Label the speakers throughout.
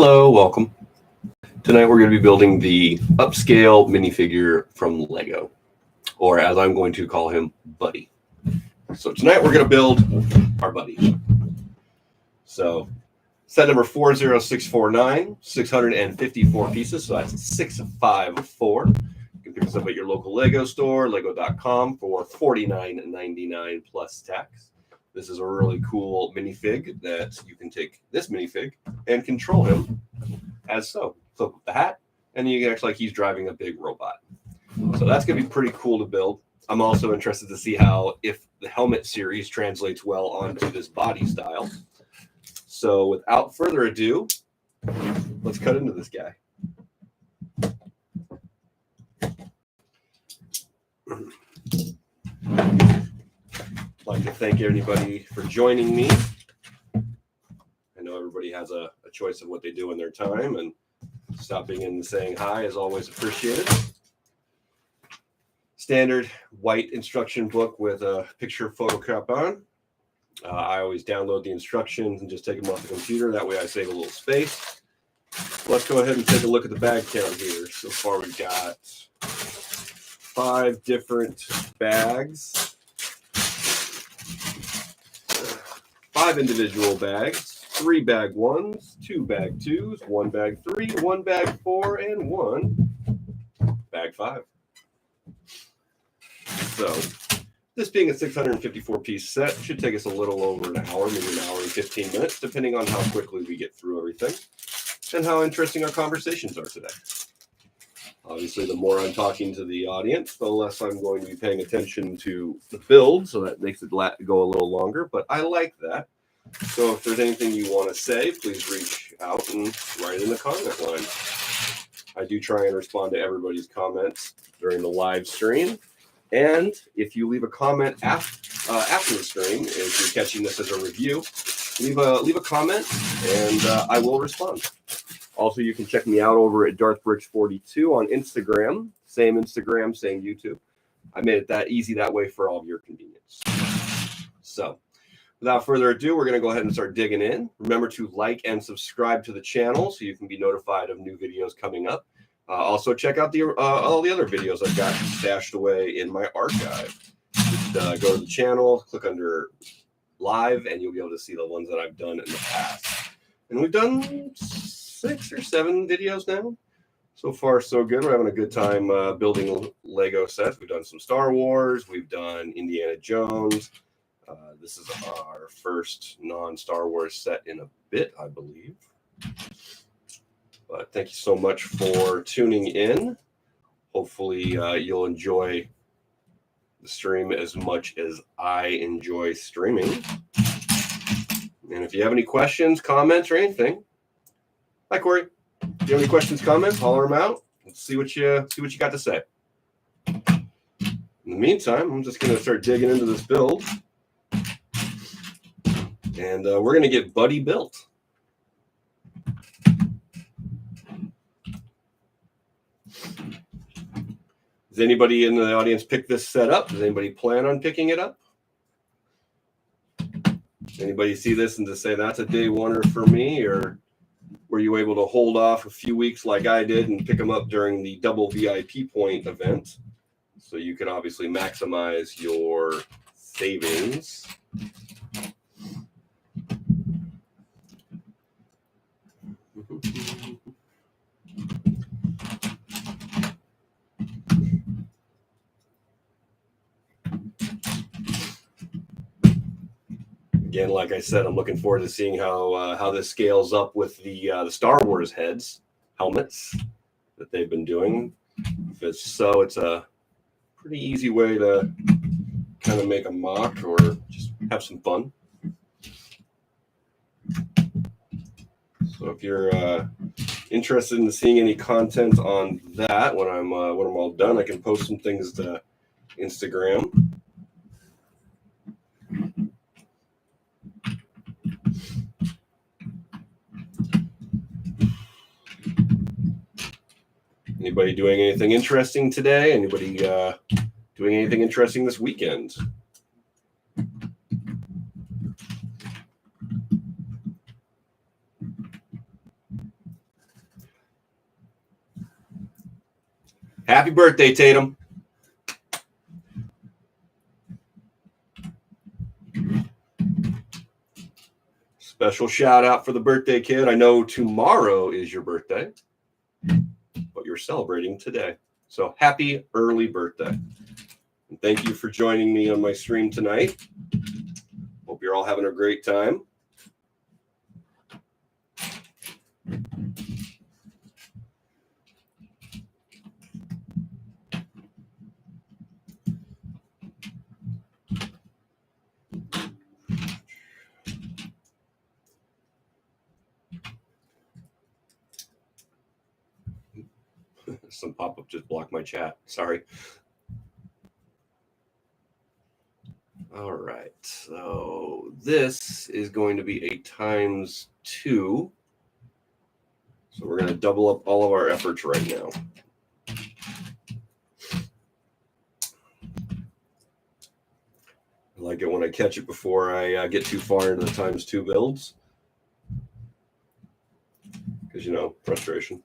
Speaker 1: Hello, welcome. Tonight we're going to be building the upscale minifigure from Lego, or as I'm going to call him, Buddy. So tonight we're going to build our Buddy. So set number 40649, 654 pieces, so that's 654. You can pick this up at your local Lego store, lego.com, for $49.99 plus tax. This is a really cool minifig that you can take this minifig and control him as so. Flip up the hat, and you can act like he's driving a big robot. So that's going to be pretty cool to build. I'm also interested to see if the helmet series translates well onto this body style. So without further ado, let's cut into this guy. I'd like to thank everybody for joining me. I know everybody has a choice of what they do in their time, and stopping in and saying hi is always appreciated. Standard white instruction book with a picture photocop on. I always download the instructions and just take them off the computer. That way I save a little space. Let's go ahead and take a look at the bag count here. So far we've got 5 different bags. 5 individual bags. 3 bag 1s, 2 bag 2s, 1 bag 3, 1 bag 4, and 1 bag 5. So this being a 654 piece set should take us a little over an hour, maybe an hour and 15 minutes, depending on how quickly we get through everything and how interesting our conversations are today. Obviously, the more I'm talking to the audience, the less I'm going to be paying attention to the build, so that makes it go a little longer, but I like that. So if there's anything you want to say, please reach out and write in the comment line. I do try and respond to everybody's comments during the live stream. And if you leave a comment after the stream, if you're catching this as a review, leave a comment and I will respond. Also, you can check me out over at DarthBricks42 on Instagram. Same Instagram, same YouTube. I made it that easy that way for all of your convenience. So without further ado, we're going to go ahead and start digging in. Remember to like and subscribe to the channel so you can be notified of new videos coming up. Also, check out all the other videos I've got stashed away in my archive. Just go to the channel, click under live, and you'll be able to see the ones that I've done in the past. And we've done 6 or 7 videos now. So far, so good. We're having a good time building Lego sets. We've done some Star Wars. We've done Indiana Jones. This is our first non-Star Wars set in a bit, I believe. But thank you so much for tuning in. Hopefully you'll enjoy the stream as much as I enjoy streaming. And if you have any questions, comments, or anything, hi Corey. If you have any questions, comments, holler them out. Let's see what you got to say. In the meantime, I'm just going to start digging into this build. And we're going to get Buddy built. Does anybody in the audience pick this set up? Does anybody plan on picking it up? Anybody see this and just say, that's a day oneer for me? Or were you able to hold off a few weeks like I did and pick them up during the double VIP point event? So you could obviously maximize your savings. Again, like I said, I'm looking forward to seeing how this scales up with the Star Wars helmets that they've been doing. If it's so, it's a pretty easy way to kind of make a mock or just have some fun. So if you're interested in seeing any content on that when I'm all done, I can post some things to Instagram. Anybody doing anything interesting today? Anybody doing anything interesting this weekend? Happy birthday, Tatum. Special shout out for the birthday kid. I know tomorrow is your birthday, but you're celebrating today. So happy early birthday. And thank you for joining me on my stream tonight. Hope you're all having a great time. Some pop-up just blocked my chat. Sorry. All right. So this is going to be a times 2. So we're going to double up all of our efforts right now. I like it when I catch it before I get too far into the times 2 builds. Because, you know, frustration.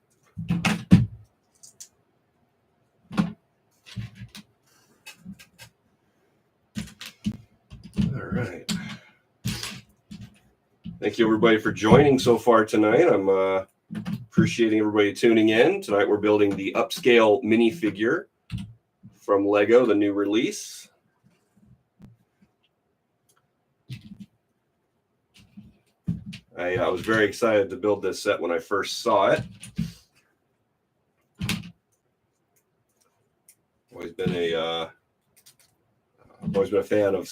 Speaker 1: All right. Thank you, everybody, for joining so far tonight. I'm appreciating everybody tuning in. Tonight we're building the upscale minifigure from Lego, the new release. I was very excited to build this set when I first saw it. I've always been a fan of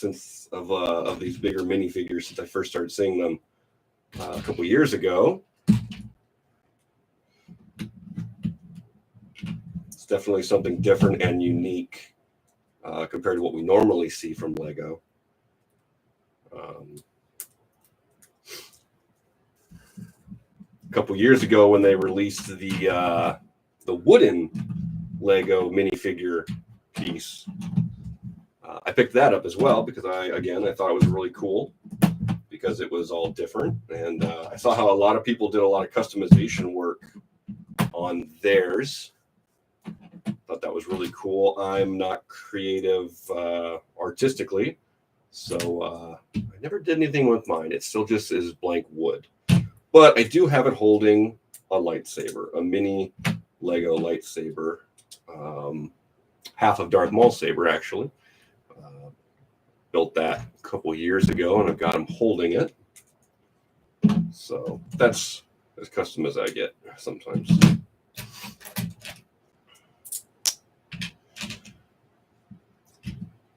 Speaker 1: these bigger minifigures since I first started seeing them a couple years ago. It's definitely something different and unique compared to what we normally see from Lego. A couple years ago, when they released the wooden Lego minifigure piece, I picked that up as well because I thought it was really cool because it was all different, and I saw how a lot of people did a lot of customization work on theirs. Thought that was really cool. I'm not creative artistically, so I never did anything with mine. It still just is blank wood. But I do have it holding a lightsaber, a mini Lego lightsaber, half of Darth Maul's saber, actually. Built that a couple years ago, and I've got him holding it. So that's as custom as I get sometimes.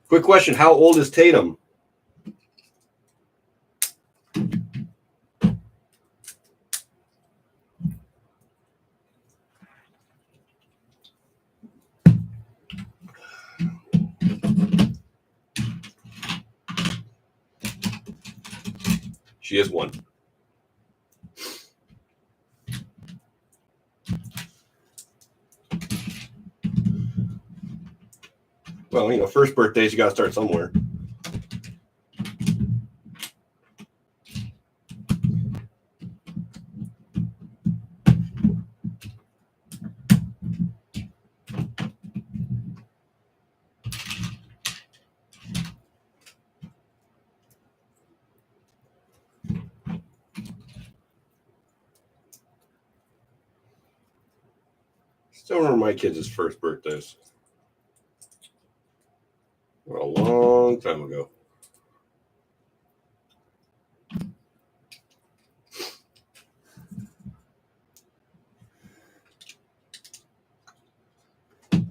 Speaker 1: Quick question, how old is Tatum? She is 1. Well, you know, first birthdays, you got to start somewhere. Still remember my kids' first birthdays. A long time ago.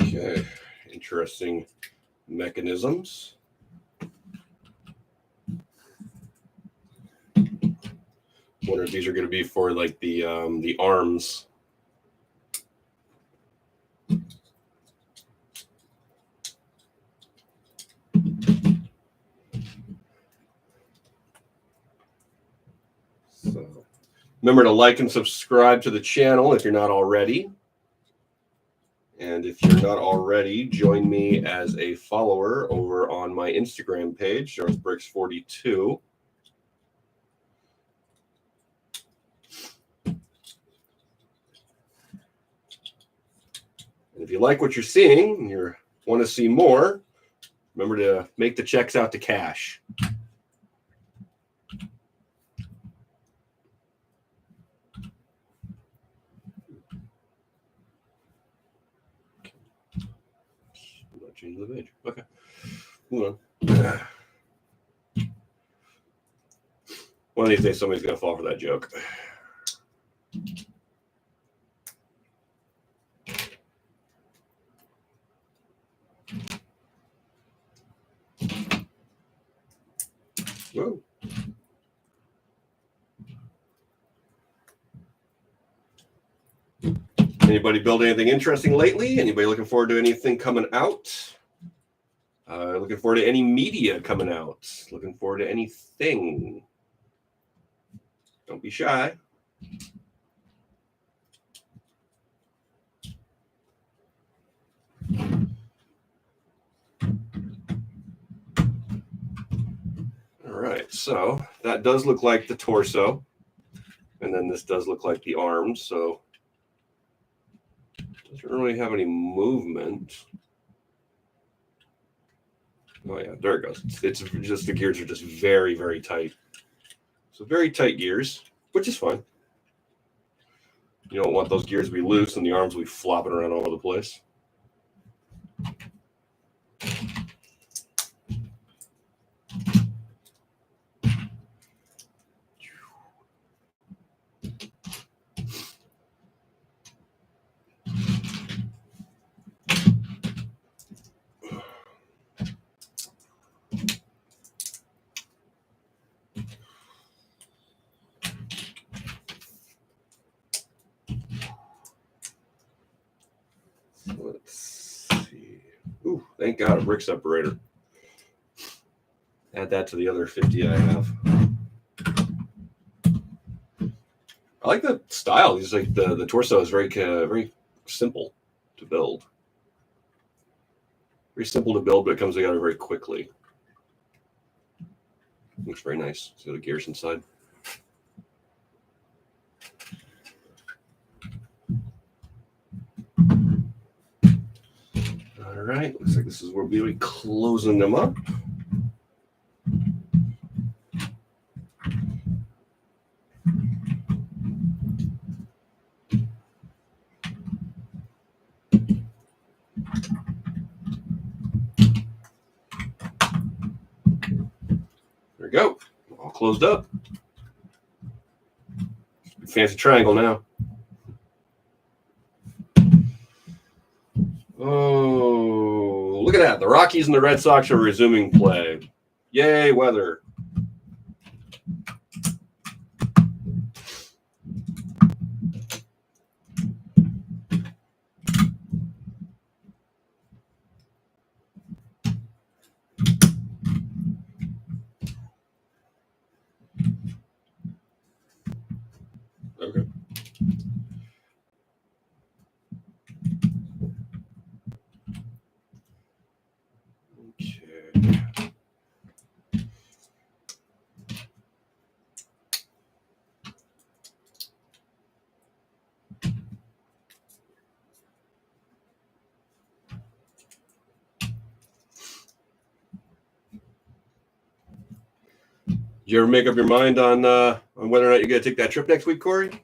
Speaker 1: Okay, interesting mechanisms. Wonder if these are going to be for like the arms. So, remember to like and subscribe to the channel if you're not already. And if you're not already, join me as a follower over on my Instagram page, NorthBricks42. And If you like what you're seeing and you want to see more, remember to make the checks out to cash. I'm not changing the page. Okay. Hold on. One of these days, somebody's going to fall for that joke. Whoa. Anybody build anything interesting lately? Anybody looking forward to anything coming out? Looking forward to any media coming out? Looking forward to anything? Don't be shy. All right, so that does look like the torso. And then this does look like the arms, so it doesn't really have any movement. Oh yeah, there it goes. It's just the gears are just very, very tight. So very tight gears, which is fine. You don't want those gears to be loose and the arms will be flopping around all over the place. Let's see. Ooh, thank God, a brick separator. Add that to the other 50 I have. I like the style. It's like the torso is very very simple to build. Very simple to build, but it comes together very quickly. Looks very nice. See the gears inside. All right, looks like this is where we'll be closing them up. There we go. All closed up. Fancy triangle now. Oh, look at that. The Rockies and the Red Sox are resuming play. Yay, weather. Okay. Did you ever make up your mind on whether or not you're going to take that trip next week, Corey?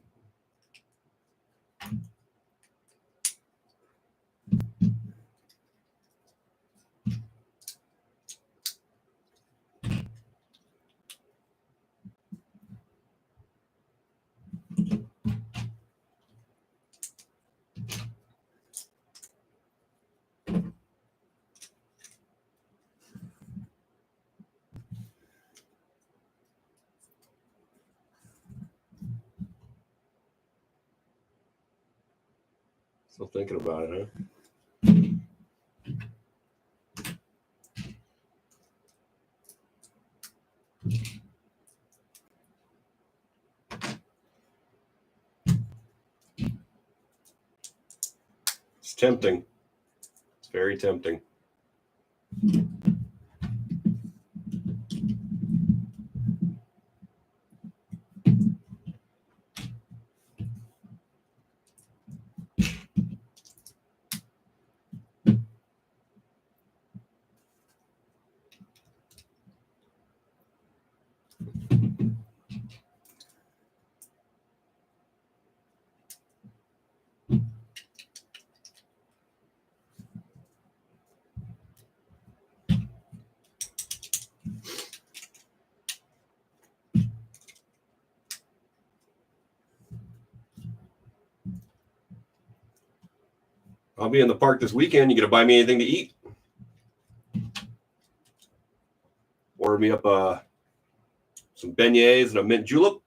Speaker 1: Still thinking about it, huh? It's tempting. It's very tempting. I'll be in the park this weekend. You gonna buy me anything to eat? Order me up some beignets and a mint julep.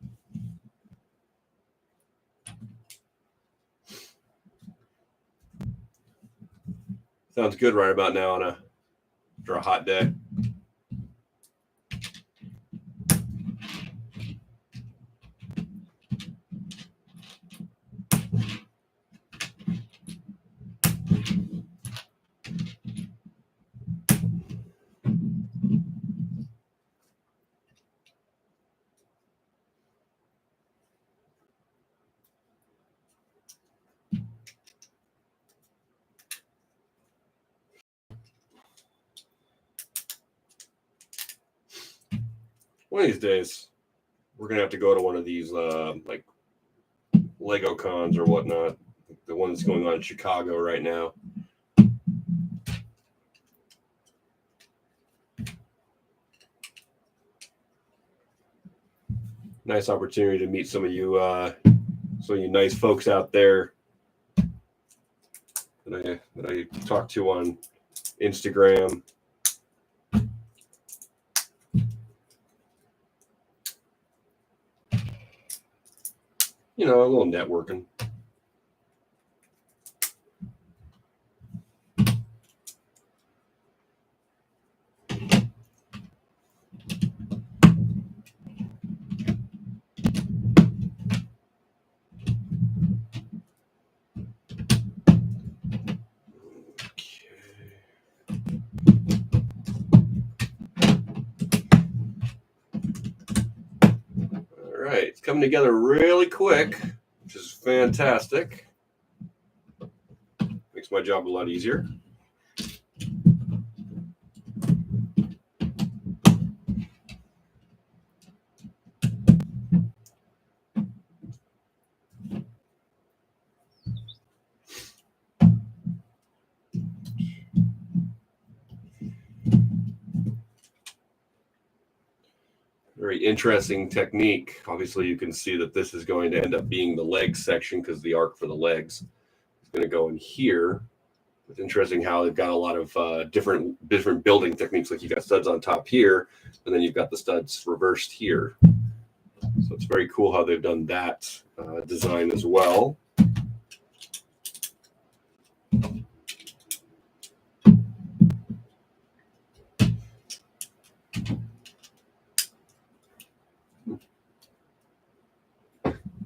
Speaker 1: Sounds good right about now after a hot day. One of these days, we're gonna have to go to one of these like Lego cons or whatnot. The one that's going on in Chicago right now. Nice opportunity to meet some of you nice folks out there that I talk to on Instagram. You know, a little networking. All right, it's coming together really quick, which is fantastic. Makes my job a lot easier. Very interesting technique. Obviously, you can see that this is going to end up being the leg section because the arc for the legs is going to go in here. It's interesting how they've got a lot of different building techniques. Like you got studs on top here, and then you've got the studs reversed here. So it's very cool how they've done that design as well.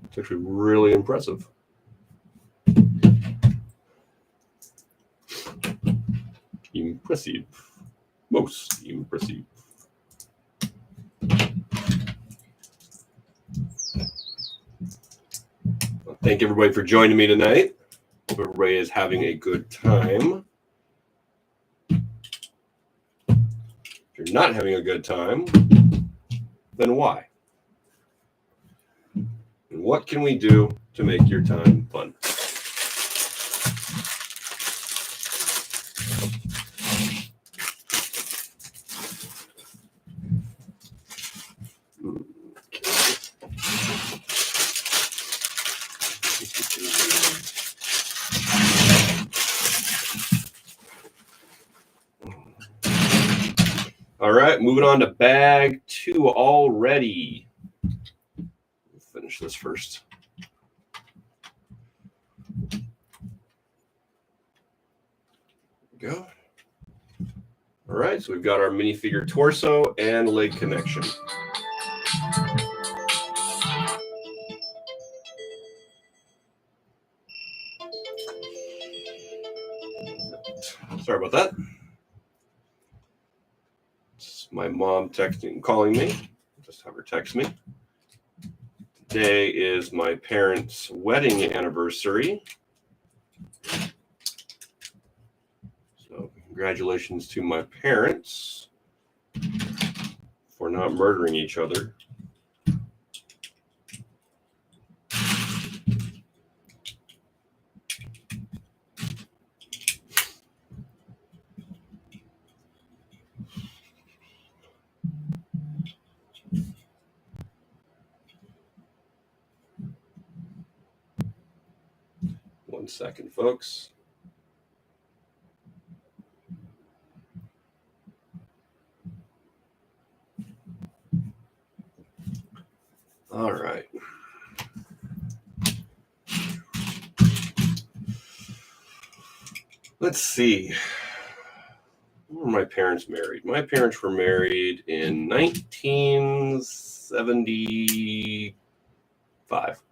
Speaker 1: It's actually really impressive. Impressive. Most impressive. Well, thank everybody for joining me tonight. Hope everybody is having a good time. If you're not having a good time, then why? And what can we do to make your time fun? All right, moving on to bag 2 already. We'll finish this first. There we go. All right, so we've got our minifigure torso and leg connection. Sorry about that. It's my mom texting, calling me. Just have her text me. Today is my parents' wedding anniversary. So congratulations to my parents. we're not murdering each other. One second, folks. All right. Let's see. When were my parents married? My parents were married in 1975.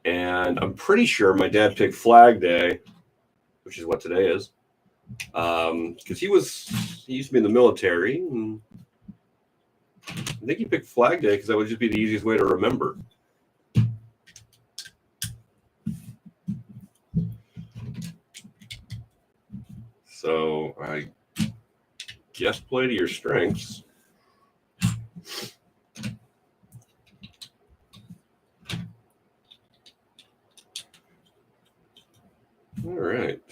Speaker 1: And I'm pretty sure my dad picked Flag Day, which is what today is, because he used to be in the military. And I think he picked Flag Day because that would just be the easiest way to remember. So I guess play to your strengths. All right.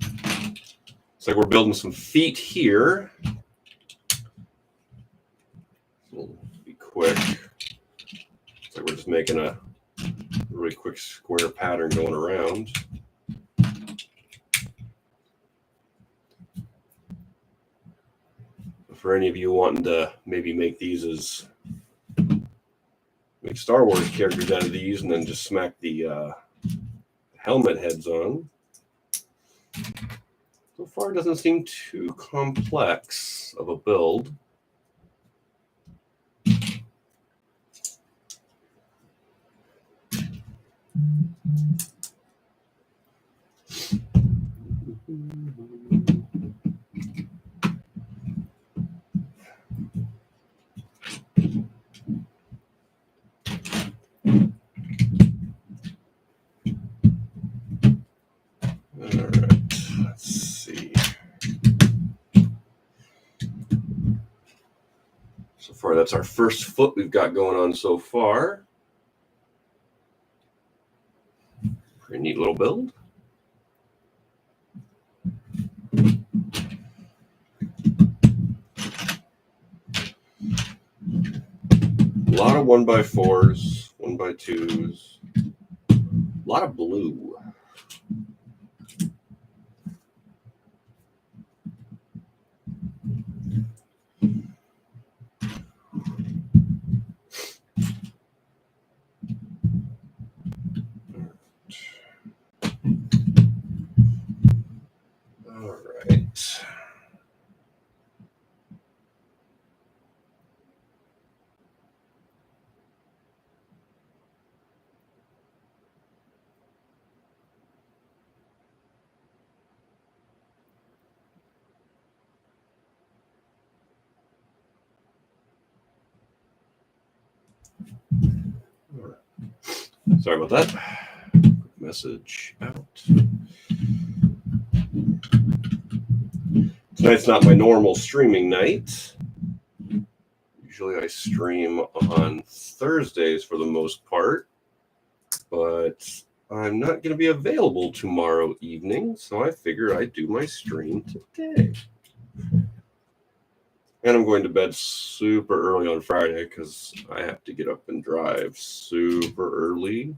Speaker 1: Looks like we're building some feet here. We'll be quick. Looks like we're just making a really quick square pattern going around. For any of you wanting to maybe make these as make Star Wars characters out of these and then just smack the helmet heads on. So far, it doesn't seem too complex of a build. So far, that's our first foot we've got going on so far. Pretty neat little build. A lot of 1x4s, 1x2s, a lot of blue. All right. Sorry about that. Message out. Tonight's not my normal streaming night. Usually I stream on Thursdays for the most part, but I'm not going to be available tomorrow evening, so I figure I'd do my stream today. And I'm going to bed super early on Friday because I have to get up and drive super early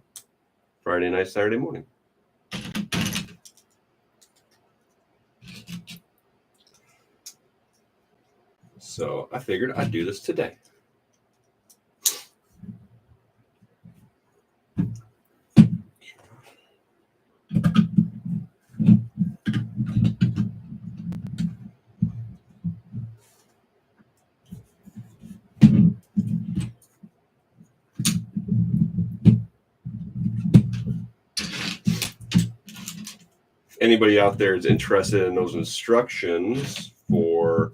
Speaker 1: Friday night, Saturday morning. So I figured I'd do this today. Anybody out there is interested in those instructions for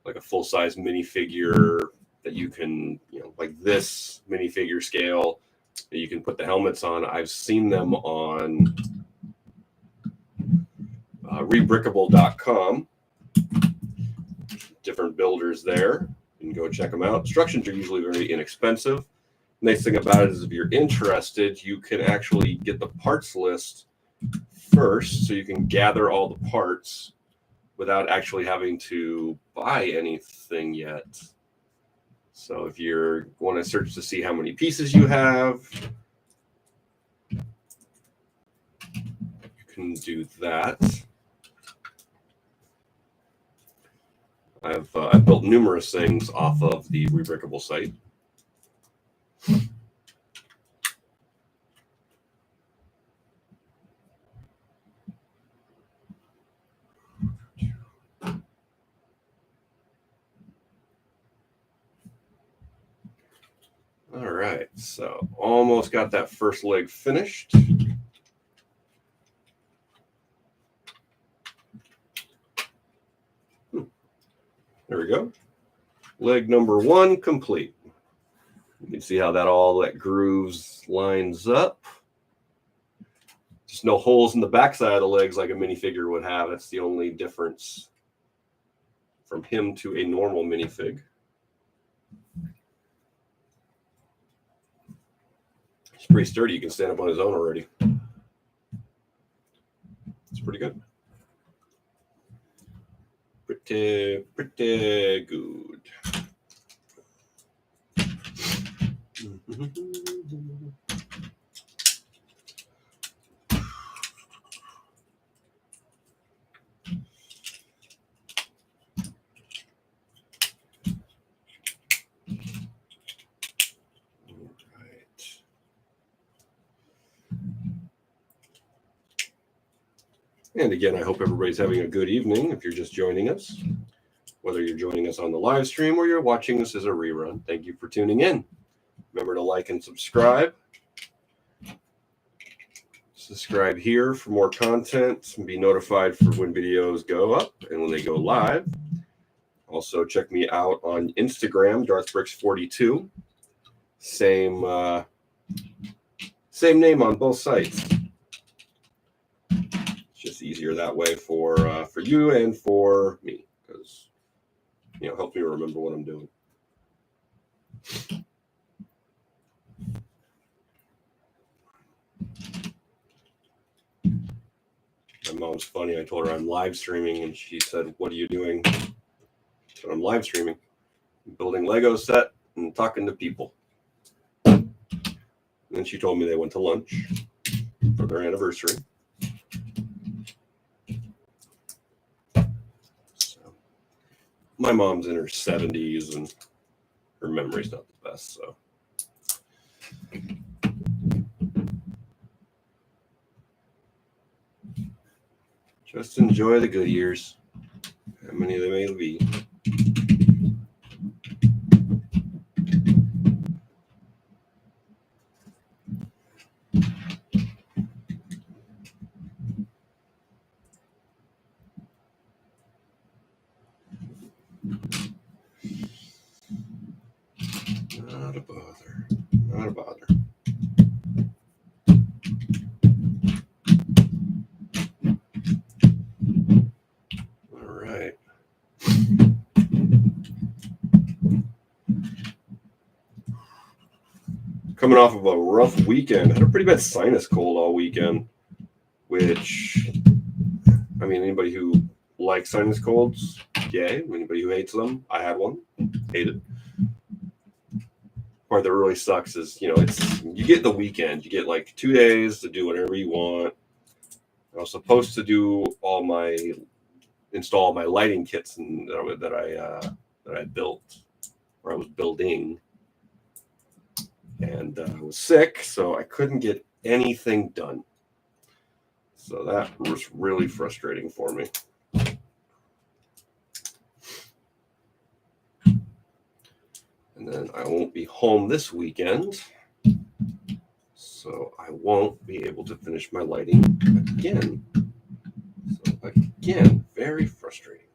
Speaker 1: like a full-size minifigure that you can, like this minifigure scale that you can put the helmets on. I've seen them on rebrickable.com. Different builders there. You can go check them out. Instructions are usually very inexpensive. Nice thing about it is if you're interested, you can actually get the parts list first, so you can gather all the parts without actually having to buy anything yet. So if you want to search to see how many pieces you have, you can do that. I've built numerous things off of the Rebrickable site. All right, so almost got that first leg finished. There we go. Leg number 1 complete. You can see how that grooves lines up. Just no holes in the backside of the legs like a minifigure would have. That's the only difference from him to a normal minifig. He's pretty sturdy. You can stand up on his own already. It's pretty good. Pretty good. And again, I hope everybody's having a good evening if you're just joining us. Whether you're joining us on the live stream or you're watching this as a rerun, thank you for tuning in. Remember to like and subscribe. Subscribe here for more content and be notified for when videos go up and when they go live. Also, check me out on Instagram, DarthBricks42. Same name on both sites. It's just easier that way for you and for me, because help me remember what I'm doing. My mom's funny. I told her I'm live streaming, and she said, "What are you doing?" I said, "I'm live streaming, I'm building Lego set and talking to people." And then she told me they went to lunch for their anniversary. So, my mom's in her 70s, and her memory's not the best, so. Just enjoy the good years, how many they may be. Not a bother. Not a bother. All right. Coming off of a rough weekend. Had a pretty bad sinus cold all weekend, which, I mean, anybody who likes sinus colds, yay. Anybody who hates them, I had one, hated. Part that really sucks is, you get the weekend. You get like 2 days to do whatever you want. I was supposed to install my lighting kits that I built, or I was building. And I was sick, so I couldn't get anything done. So that was really frustrating for me. And then I won't be home this weekend, so I won't be able to finish my lighting again. So again, very frustrating.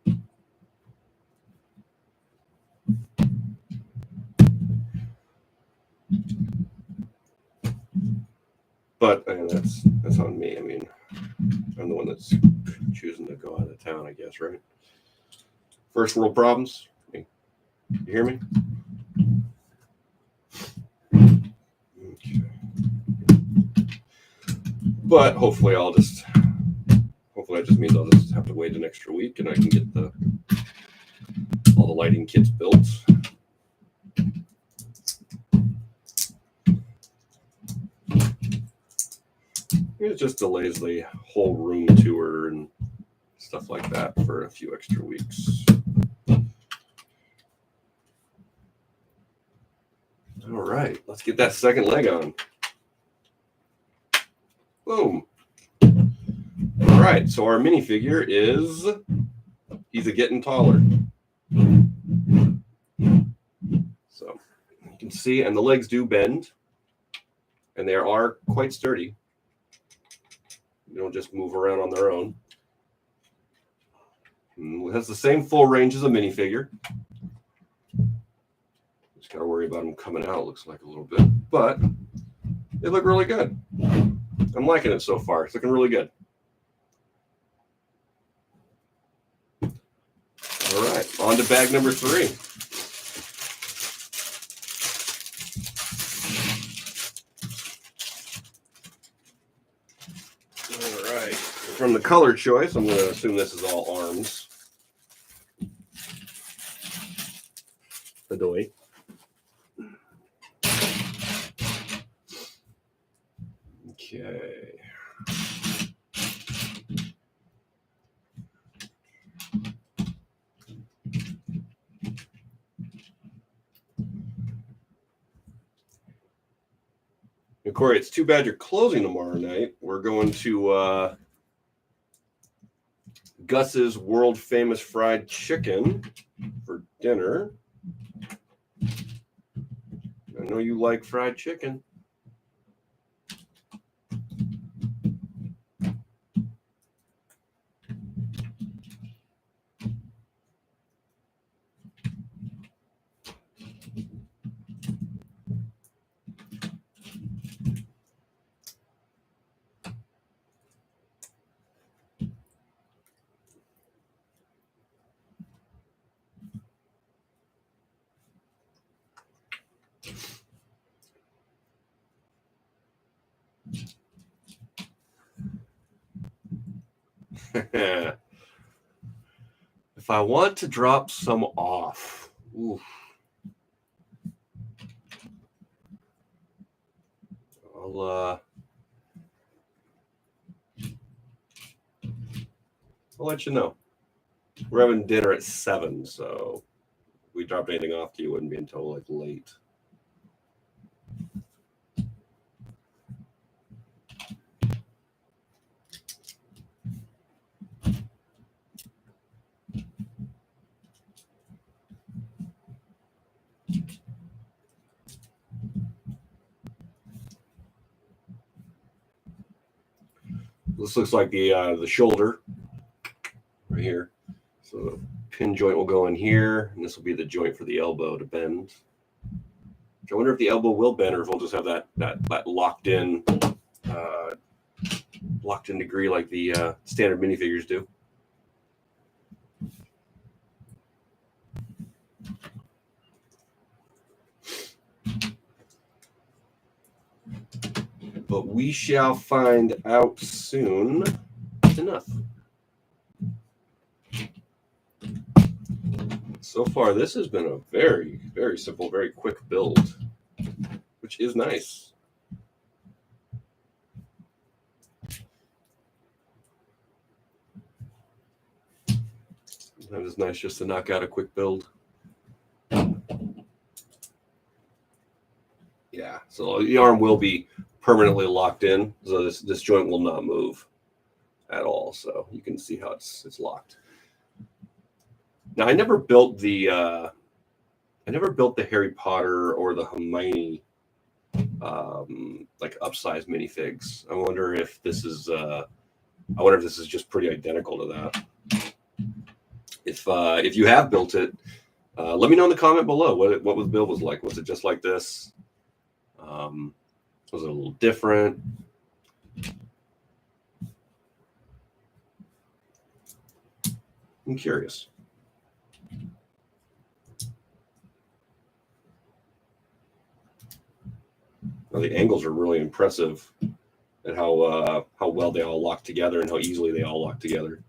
Speaker 1: But that's on me. I mean, I'm the one that's choosing to go out of town, I guess, right? First world problems. You hear me? Okay. But hopefully that just means I'll just have to wait an extra week and I can get all the lighting kits built. It just delays the whole room tour and stuff like that for a few extra weeks. All right, let's get that second leg on. Boom. All right, so our minifigure he's getting taller. So you can see, and the legs do bend, and they are quite sturdy. They don't just move around on their own. And it has the same full range as a minifigure. Just gotta worry about them coming out, looks like a little bit, but they look really good. I'm liking it so far. It's looking really good. All right, on to bag number 3. All right, from the color choice, I'm going to assume this is all arms. Adoy. Okay. And Corey, it's too bad you're closing tomorrow night. We're going to Gus's world famous fried chicken for dinner. I know you like fried chicken. If I want to drop some off, I'll let you know. We're having dinner at 7, so if we dropped anything off to you, it wouldn't be until like late. This looks like the shoulder right here. So the pin joint will go in here, and this will be the joint for the elbow to bend. I wonder if the elbow will bend, or if we'll just have that locked in degree like the standard minifigures do. But we shall find out soon enough. So far, this has been a very, very simple, very quick build, which is nice. Sometimes it's nice just to knock out a quick build. Yeah, so the arm will be permanently locked in, so this joint will not move at all. So you can see how it's locked. Now I never built the Harry Potter or the Hermione like upsized minifigs. I wonder if this is just pretty identical to that. If you have built it, let me know in the comment below what the build was like. Was it just like this? Was it a little different? I'm curious. Now, the angles are really impressive at how well they all lock together and how easily they all lock together.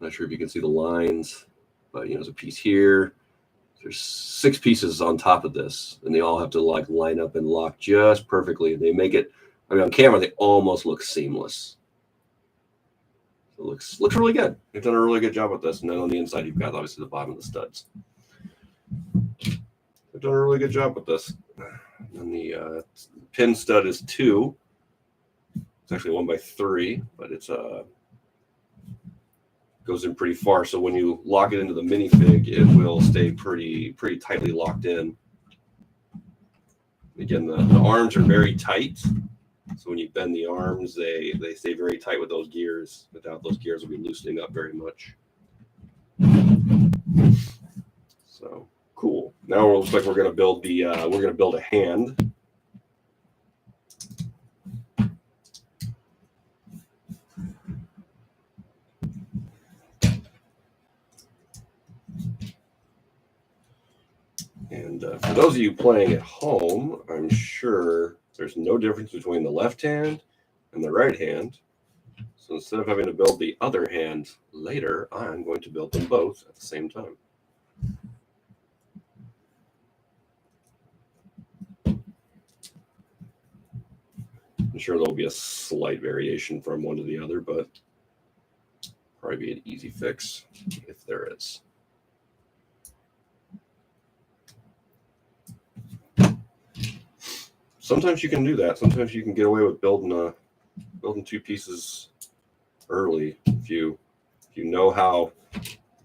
Speaker 1: Not sure if you can see the lines, but there's a piece here. There's 6 pieces on top of this, and they all have to like line up and lock just perfectly. They make it. I mean, on camera, they almost look seamless. It looks really good. They've done a really good job with this. And then on the inside, you've got obviously the bottom of the studs. They've done a really good job with this. And the pin stud is 2. It's actually 1x3, but it's goes in pretty far. So when you lock it into the minifig, it will stay pretty tightly locked in. Again, the arms are very tight. So when you bend the arms, they stay very tight with those gears. Without those gears, will be loosening up very much. So cool. Now it looks like we're going to build a hand. And for those of you playing at home, I'm sure there's no difference between the left hand and the right hand. So instead of having to build the other hand later, I'm going to build them both at the same time. I'm sure there'll be a slight variation from one to the other, but probably be an easy fix if there is. Sometimes you can do that. Sometimes you can get away with building 2 pieces early if you know how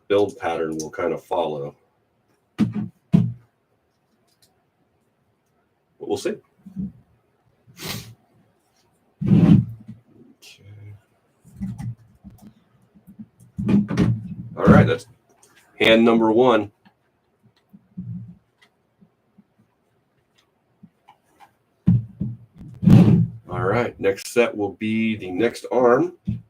Speaker 1: build pattern will kind of follow. But we'll see. Okay. All right, that's hand number 1. All right, next set will be the next arm. And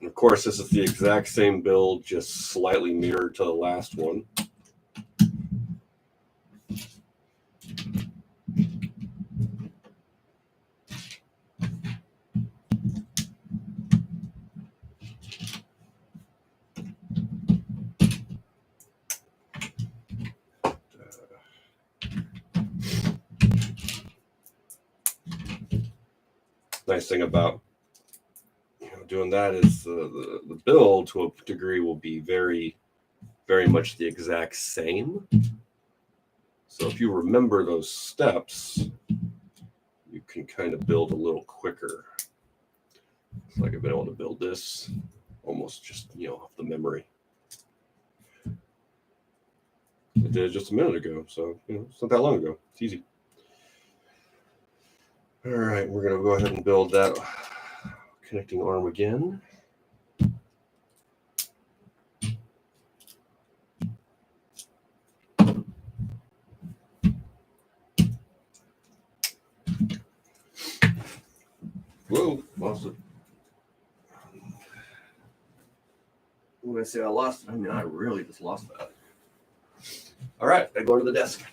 Speaker 1: of course, this is the exact same build, just slightly mirrored to the last one. Nice thing about doing that is the build to a degree will be very, very much the exact same. So if you remember those steps, you can kind of build a little quicker. It's like I've been able to build this almost just off the memory. I did it just a minute ago, so it's not that long ago. It's easy. All right, we're going to go ahead and build that connecting arm again. Whoa, lost it. When I say I lost it, I mean I really just lost that. All right, I go to the desk.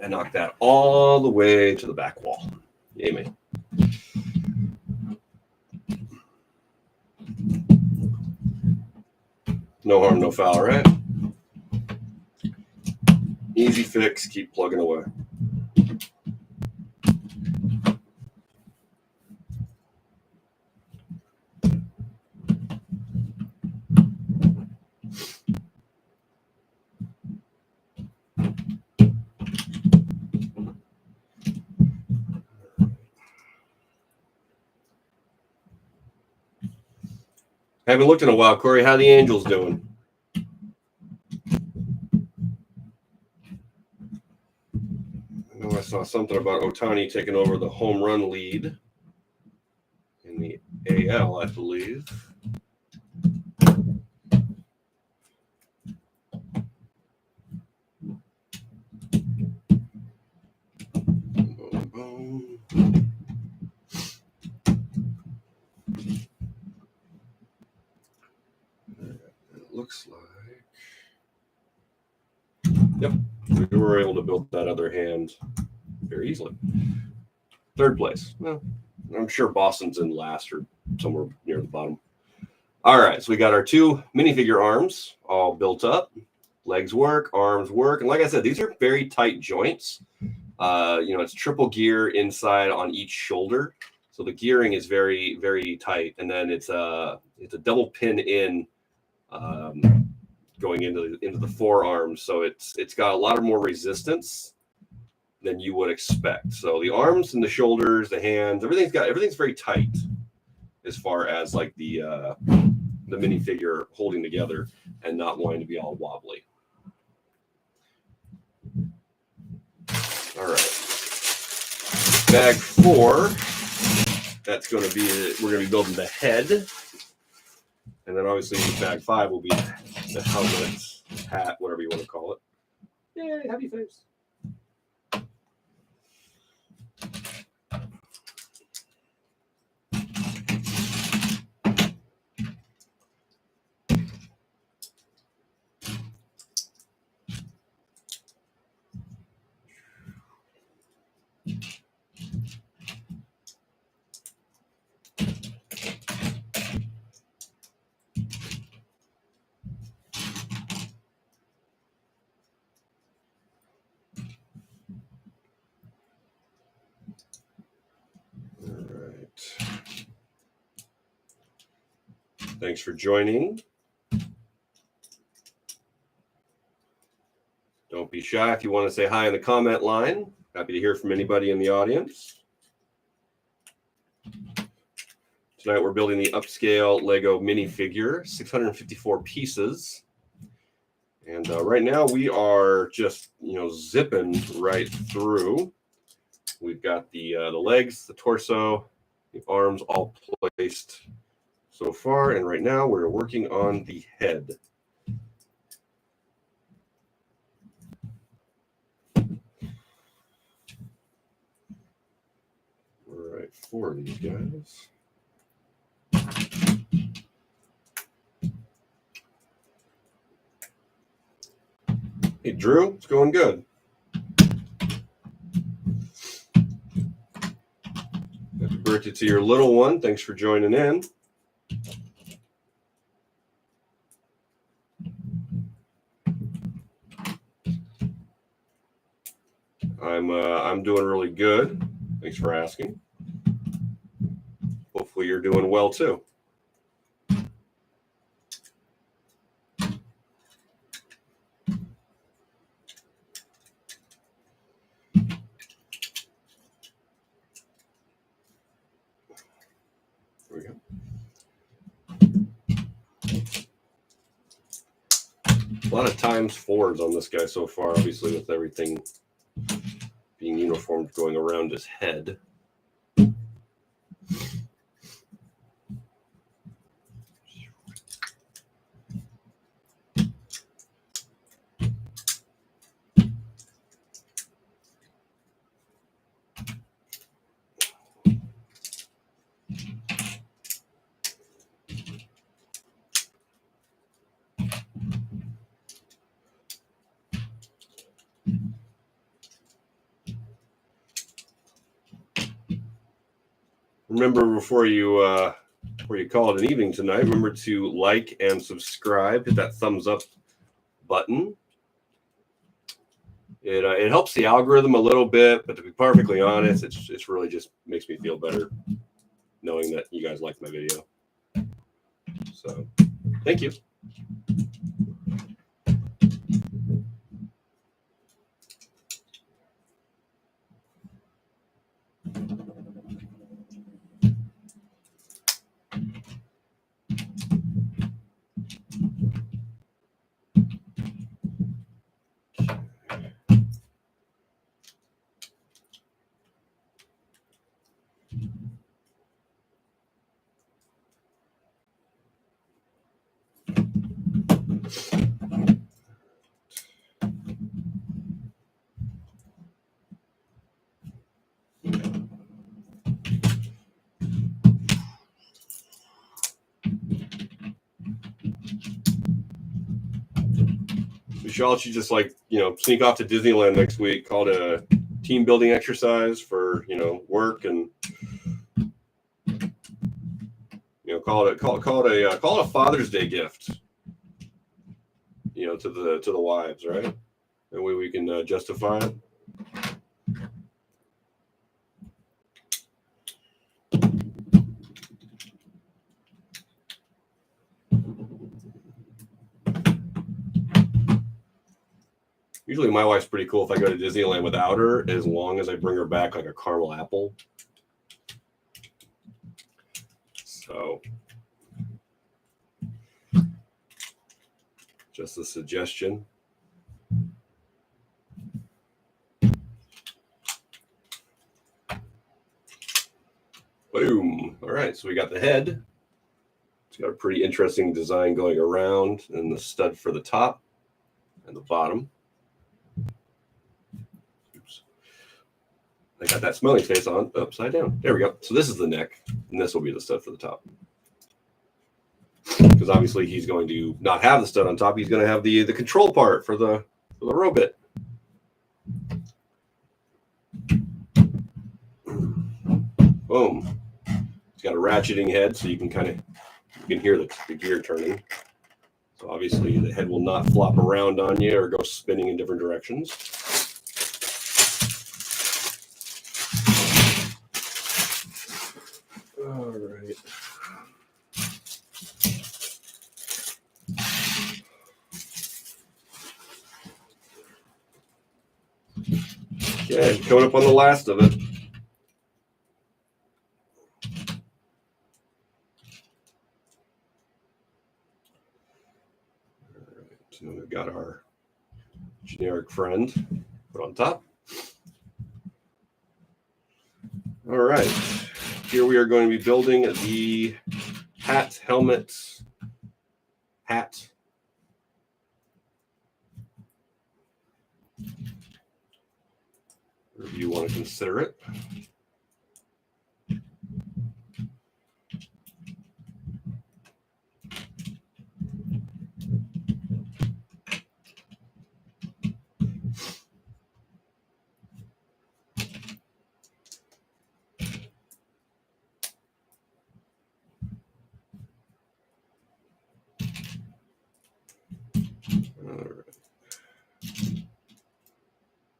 Speaker 1: I knocked that all the way to the back wall. Yay me. No harm, no foul, right? Easy fix, keep plugging away. Haven't looked in a while, Corey. How the Angels doing? I know I saw something about Ohtani taking over the home run lead in the AL, I believe. looks like. Yep, we were able to build that other hand very easily. Third place. Well, I'm sure Boston's in last or somewhere near the bottom. All right, so we got our two minifigure arms all built up. Legs work, arms work, and like I said, these are very tight joints. It's triple gear inside on each shoulder, so the gearing is very, very tight, and then it's a double pin in going into the forearms, so it's got a lot of more resistance than you would expect. So the arms and the shoulders, the hands, everything's very tight as far as like the minifigure holding together and not wanting to be all wobbly. All right. Bag 4, that's going to be, we're going to be building the head. And then obviously bag 5 will be the helmet, hat, whatever you want to call it. Yay, happy face. Thanks for joining. Don't be shy if you want to say hi in the comment line. Happy to hear from anybody in the audience. Tonight we're building the upscale Lego minifigure, 654 pieces. And right now we are just, zipping right through. We've got the legs, the torso, the arms all placed so far, and right now we're working on the head. All right, 4 of these guys. Hey, Drew, it's going good. Happy birthday to your little one. Thanks for joining in. I'm doing really good. Thanks for asking. Hopefully you're doing well too. There we go. A lot of times 4s on this guy so far, obviously with everything being uniformed going around his head. Remember, before you call it an evening tonight, remember to like and subscribe. Hit that thumbs up button. It helps the algorithm a little bit, but to be perfectly honest, it's really just makes me feel better knowing that you guys like my video. So, thank you. Michelle should just sneak off to Disneyland next week, call it a team building exercise for, work, and call it a Father's Day gift, to the wives, right? That way we can justify it. Usually my wife's pretty cool if I go to Disneyland without her, as long as I bring her back like a caramel apple. So, just a suggestion. Boom. All right, so we got the head. It's got a pretty interesting design going around, and the stud for the top and the bottom. Oops. I got that smiling face on upside down. There we go. So this is the neck, and this will be the stud for the top. Because obviously he's going to not have the stud on top. He's going to have the control part for the robot. Boom. It's got a ratcheting head, so you can hear the gear turning. So obviously the head will not flop around on you or go spinning in different directions. All right. Okay, coming up on the last of it. All right, so we've got our generic friend put on top. All right, here we are going to be building the helmet, hat. If you want to consider it. All right.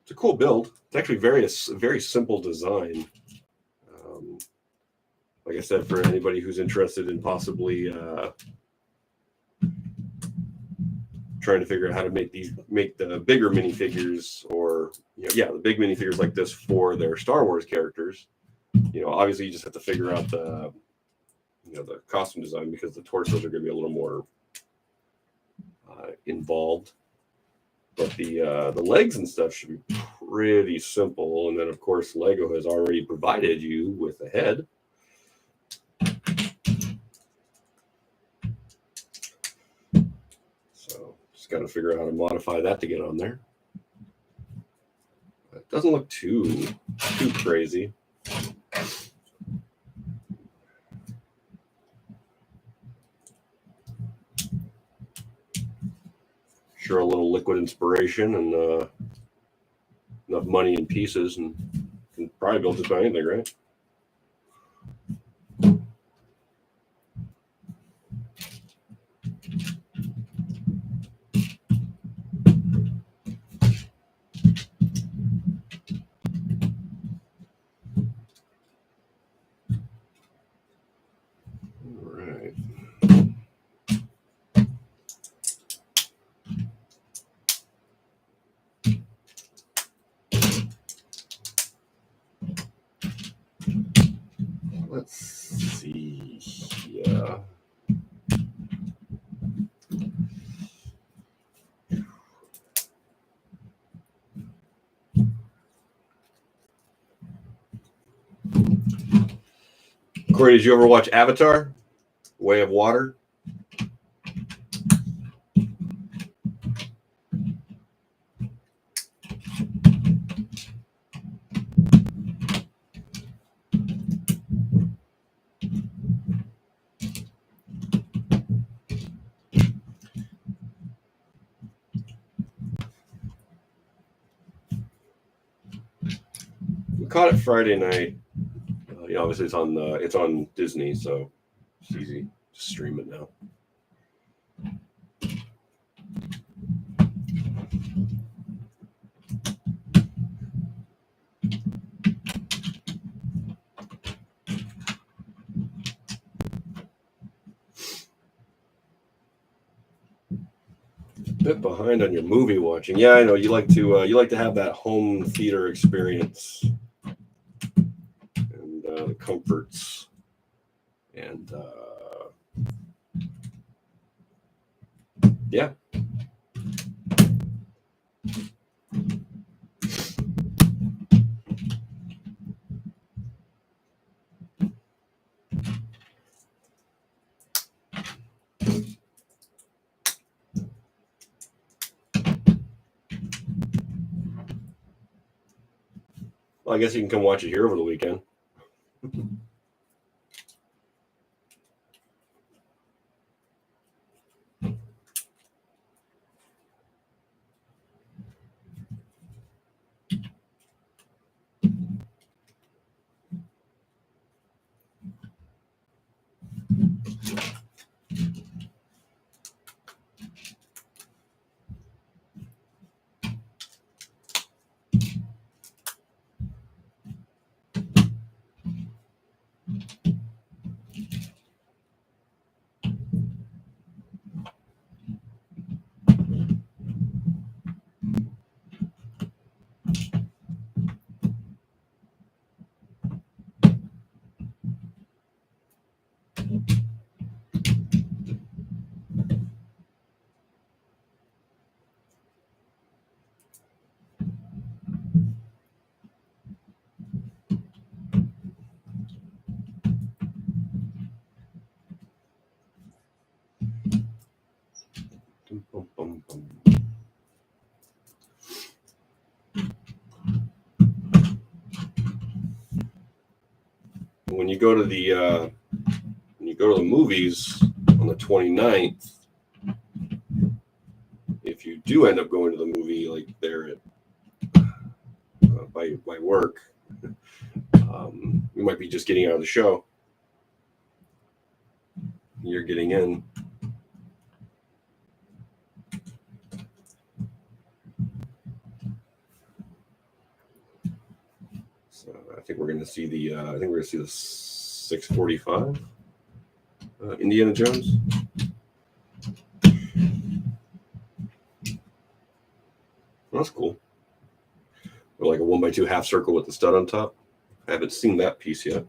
Speaker 1: It's a cool build. It's actually very simple design. Like I said, for anybody who's interested in possibly trying to figure out how to make the bigger minifigures, or the big minifigures like this for their Star Wars characters. Obviously you just have to figure out the costume design, because the torsos are going to be a little more involved. But the legs and stuff should be pretty simple. And then, of course, Lego has already provided you with a head. So just got to figure out how to modify that to get on there. It doesn't look too crazy. Sure, a little liquid inspiration and enough money in pieces, and can probably build just about anything, right? All right. Let's see. Yeah. Corey, did you ever watch Avatar? Way of Water? caught it Friday night. Obviously it's on Disney, so it's easy to stream it now. Bit behind on your movie watching. Yeah, I know you like to have that home theater experience and the comforts and yeah. Well, I guess you can come watch it here over the weekend. When you go to the movies on the 29th, if you do end up going to the movie like there at by work, you might be just getting out of the show. You're getting in. So I think we're going to see the 6:45 Indiana Jones. Well, that's cool. Or like a 1x2 half circle with the stud on top. I haven't seen that piece yet.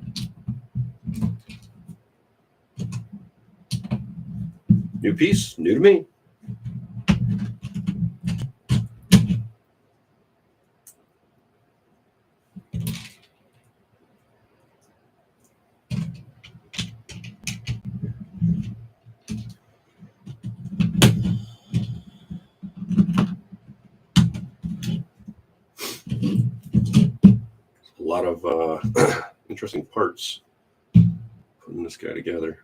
Speaker 1: New piece, new to me. A lot of interesting parts putting this guy together.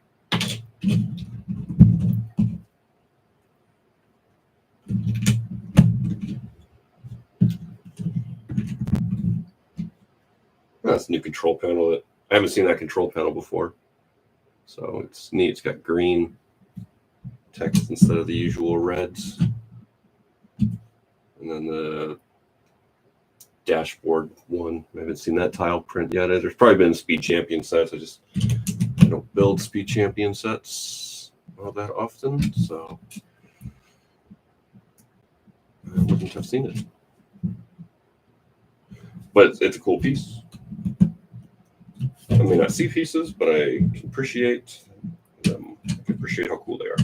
Speaker 1: That's a new control panel that I haven't seen that control panel before. So it's neat. It's got green text instead of the usual reds. And then the dashboard one. I haven't seen that tile print yet. There's probably been Speed Champion sets. I don't build Speed Champion sets all that often, so I wouldn't have seen it. But it's a cool piece. I may not see pieces, but I can appreciate them. I can appreciate how cool they are.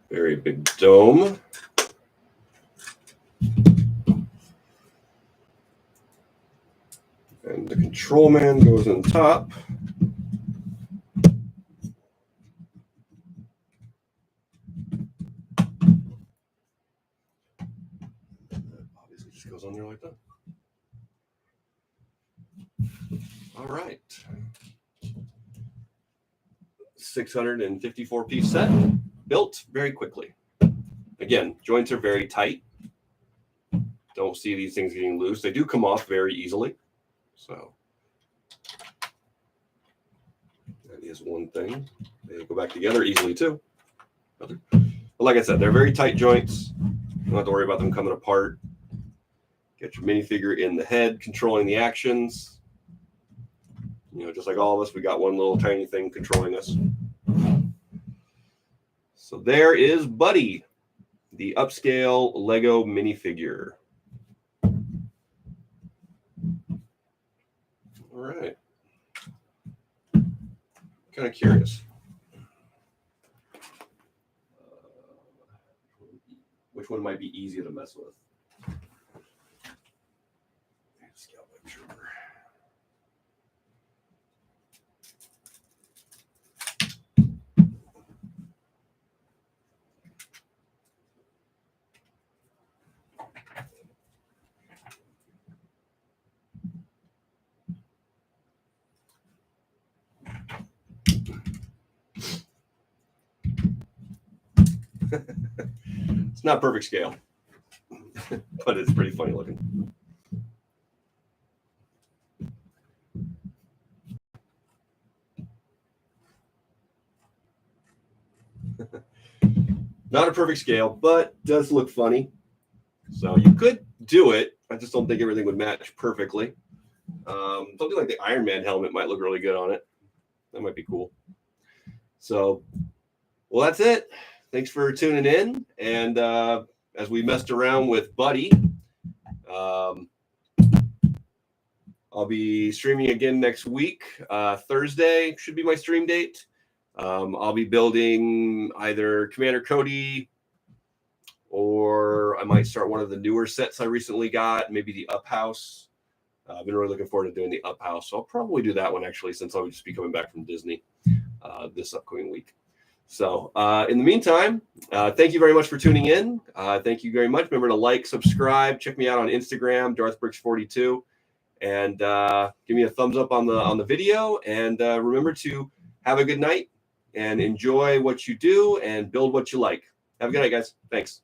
Speaker 1: Very big dome. And the control man goes on top. on there like that. All right. 654 piece set, built very quickly. Again, joints are very tight. Don't see these things getting loose. They do come off very easily. So that is one thing. They go back together easily too. But like I said, they're very tight joints. You don't have to worry about them coming apart. Get your minifigure in the head, controlling the actions. You know, just like all of us, we got one little tiny thing controlling us. So there is Buddy, the upscale Lego minifigure. All right. Kind of curious. Which one might be easier to mess with? Scale picture. It's not perfect scale, but it's pretty funny looking. Not a perfect scale, but does look funny. So you could do it. I just don't think everything would match perfectly. Something like the Iron Man helmet might look really good on it. That might be cool. So, well, that's it. Thanks for tuning in. And as we messed around with Buddy, I'll be streaming again next week. Thursday should be my stream date. I'll be building either Commander Cody, or I might start one of the newer sets I recently got, maybe the Up House. I've been really looking forward to doing the Up House. So I'll probably do that one, actually, since I'll just be coming back from Disney this upcoming week. So in the meantime, thank you very much for tuning in. Thank you very much. Remember to like, subscribe, check me out on Instagram, DarthBricks42, and give me a thumbs up on the video. And remember to have a good night and enjoy what you do and build what you like. Have a good night, guys. Thanks.